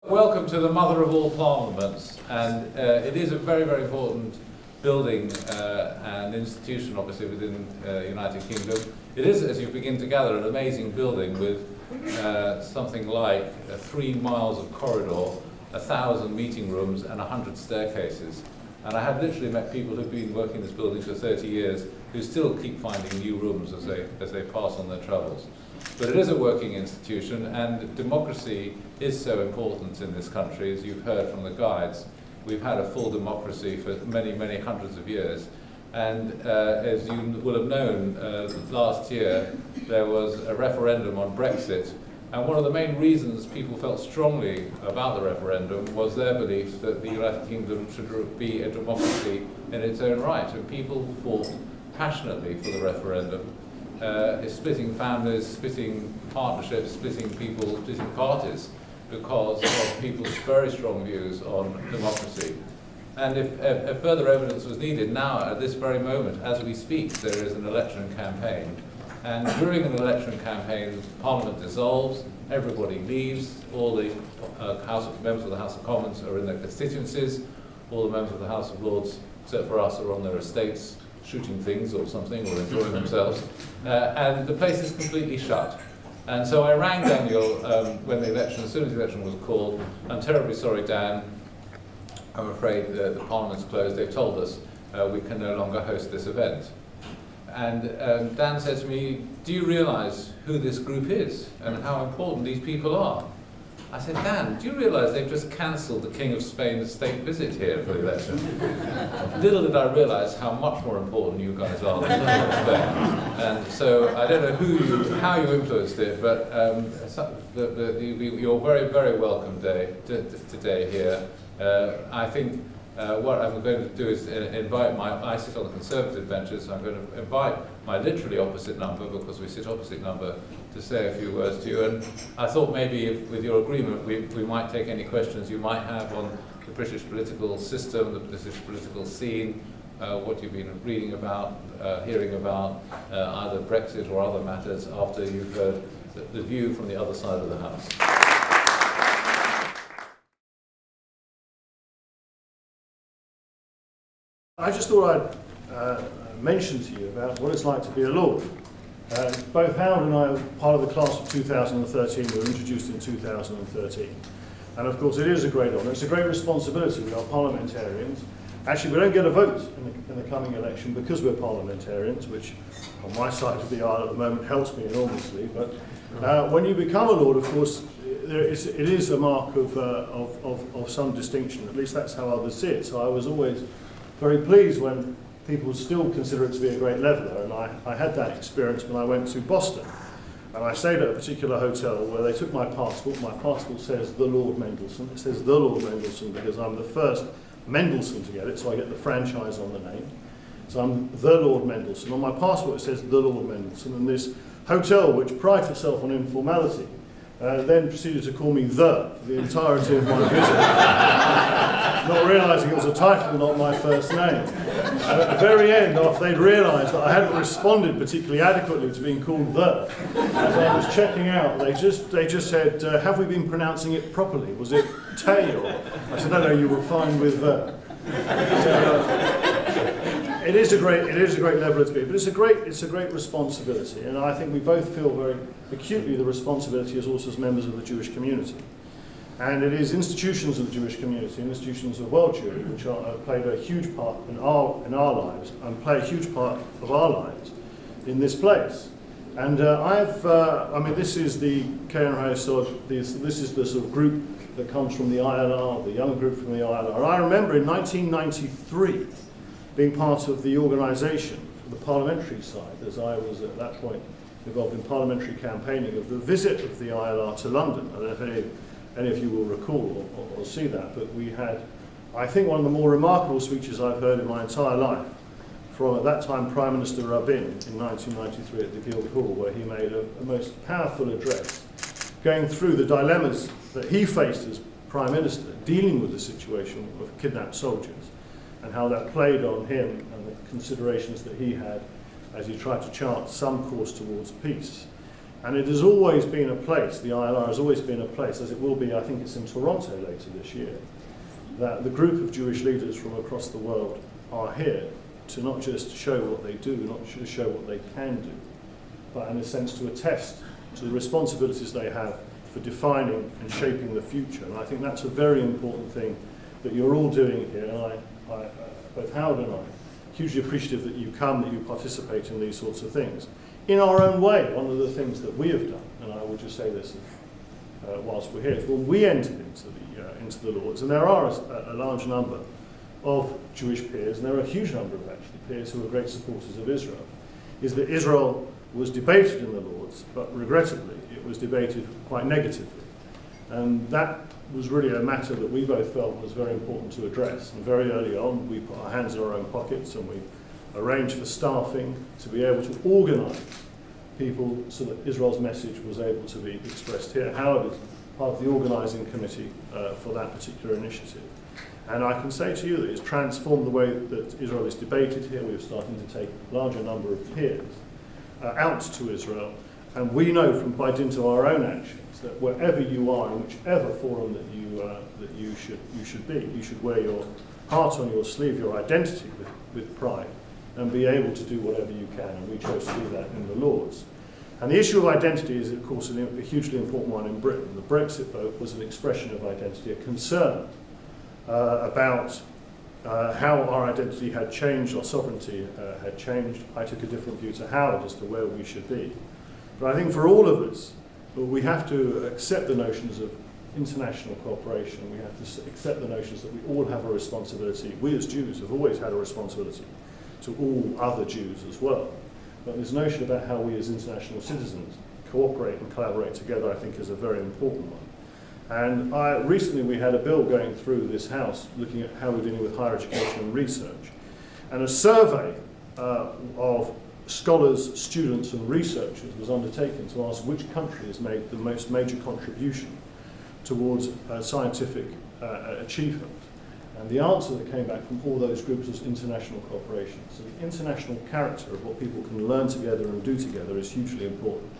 Welcome to the mother of all parliaments, and it is a very, very important building and institution, obviously, within the United Kingdom. It is, as you begin to gather, an amazing building with something like 3 miles of corridor, 1,000 meeting rooms, and 100 staircases. And I have literally met people who've been working in this building for 30 years who still keep finding new rooms as they pass on their travels. But it is a working institution, and democracy is so important in this country, as you've heard from the guides. We've had a full democracy for many, many hundreds of years. And as you will have known, last year there was a referendum on Brexit. And one of the main reasons people felt strongly about the referendum was their belief that the United Kingdom should be a democracy in its own right. And people fought passionately for the referendum. Splitting families, splitting partnerships, splitting people, splitting parties, because of people's very strong views on democracy. And if further evidence was needed, now at this very moment, as we speak, there is an election campaign. And during an election campaign, Parliament dissolves, everybody leaves, all the members of the House of Commons are in their constituencies, all the members of the House of Lords, except for us, are on their estates, shooting things or something, or enjoying themselves, and the place is completely shut. And so I rang Daniel when as soon as the election was called. I'm terribly sorry, Dan, I'm afraid the Parliament's closed. They've told us we can no longer host this event. And Dan said to me, do you realise who this group is and how important these people are? I said, Dan, do you realise they've just cancelled the King of Spain's state visit here for the election? Little did I realise how much more important you guys are than the King of Spain. And so I don't know how you influenced it, but you're very, very welcome today here. I think what I'm going to do is invite I sit on the Conservative benches, so I'm going to invite my literally opposite number, because we sit opposite number, to say a few words to you. And I thought maybe with your agreement we might take any questions you might have on the British political system, the British political scene, what you've been reading about, hearing about, either Brexit or other matters, after you've heard the view from the other side of the House. I just thought I'd mention to you about what it's like to be a Lord. Both Howard and I are part of the class of 2013. We were introduced in 2013. And of course it is a great honour. It's a great responsibility. We are parliamentarians. Actually, we don't get a vote in the coming election because we're parliamentarians, which on my side of the aisle at the moment helps me enormously. But when you become a Lord, of course, it is a mark of some distinction. At least that's how others see it. So I was always very pleased when people still consider it to be a great leveller, and I had that experience when I went to Boston. And I stayed at a particular hotel where they took my passport. My passport says the Lord Mendelssohn. It says the Lord Mendelssohn because I'm the first Mendelssohn to get it, so I get the franchise on the name. So I'm the Lord Mendelssohn. On my passport it says the Lord Mendelssohn, and this hotel, which prides itself on informality, then proceeded to call me for the entirety of my visit, not realising it was a title, not my first name. And at the very end, after they'd realised that I hadn't responded particularly adequately to being called as I was checking out, they just said, have we been pronouncing it properly? Was it Tay? Or I said, no, you were fine with So, it is a great level to be, but it's a great responsibility, and I think we both feel very acutely the responsibility as also as members of the Jewish community. And it is institutions of the Jewish community, institutions of World Jewry, which have played a huge part in our lives, and play a huge part of our lives in this place. And this is the Keren Hayesod, this is the sort of group that comes from the ILR, the young group from the ILR. And I remember in 1993 being part of the organisation for the parliamentary side, as I was at that point involved in parliamentary campaigning, of the visit of the ILR to London. I don't know if any of you will recall or see that, but we had, I think, one of the more remarkable speeches I've heard in my entire life from, at that time, Prime Minister Rabin in 1993 at the Guildhall, where he made a most powerful address going through the dilemmas that he faced as Prime Minister, dealing with the situation of kidnapped soldiers, and how that played on him and the considerations that he had as he tried to chart some course towards peace. And it has always been a place, the ILR has always been a place, as it will be, I think it's in Toronto later this year, that the group of Jewish leaders from across the world are here to not just show what they do, not just show what they can do, but in a sense to attest to the responsibilities they have for defining and shaping the future. And I think that's a very important thing that you're all doing here. And both Howard and I, hugely appreciative that you come, that you participate in these sorts of things. In our own way, one of the things that we have done, and I will just say this whilst we're here, is when we entered into the Lords, and there are a large number of Jewish peers, and there are a huge number of actually peers who are great supporters of Israel, is that Israel was debated in the Lords, but regrettably it was debated quite negatively. And that was really a matter that we both felt was very important to address. And very early on, we put our hands in our own pockets and we arranged for staffing to be able to organise people so that Israel's message was able to be expressed here. Howard is part of the organising committee for that particular initiative. And I can say to you that it's transformed the way that Israel is debated here. We're starting to take a larger number of peers out to Israel. And we know from by dint of our own actions that wherever you are, in whichever forum that you should be, you should wear your heart on your sleeve, your identity with pride, and be able to do whatever you can. And we chose to do that in the Lords. And the issue of identity is, of course, a hugely important one in Britain. The Brexit vote was an expression of identity, a concern about how our identity had changed, our sovereignty had changed. I took a different view to Howard as to where we should be. But I think for all of us, we have to accept the notions of international cooperation. We have to accept the notions that we all have a responsibility. We as Jews have always had a responsibility to all other Jews as well. But this notion about how we as international citizens cooperate and collaborate together, I think, is a very important one. And recently we had a bill going through this House looking at how we're dealing with higher education and research. And a survey of scholars, students and researchers was undertaken to ask which country has made the most major contribution towards scientific achievement. And the answer that came back from all those groups was international cooperation. So the international character of what people can learn together and do together is hugely important.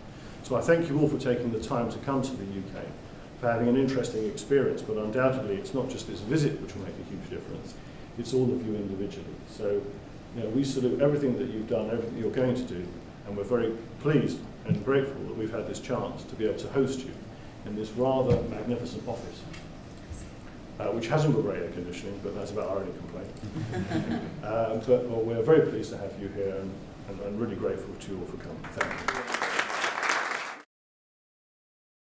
So I thank you all for taking the time to come to the UK, for having an interesting experience, but undoubtedly it's not just this visit which will make a huge difference, it's all of you individually. So we salute everything that you've done, everything you're going to do, and we're very pleased and grateful that we've had this chance to be able to host you in this rather magnificent office, which hasn't got great air conditioning, but that's about our only complaint. But we're very pleased to have you here and really grateful to you all for coming. Thank you.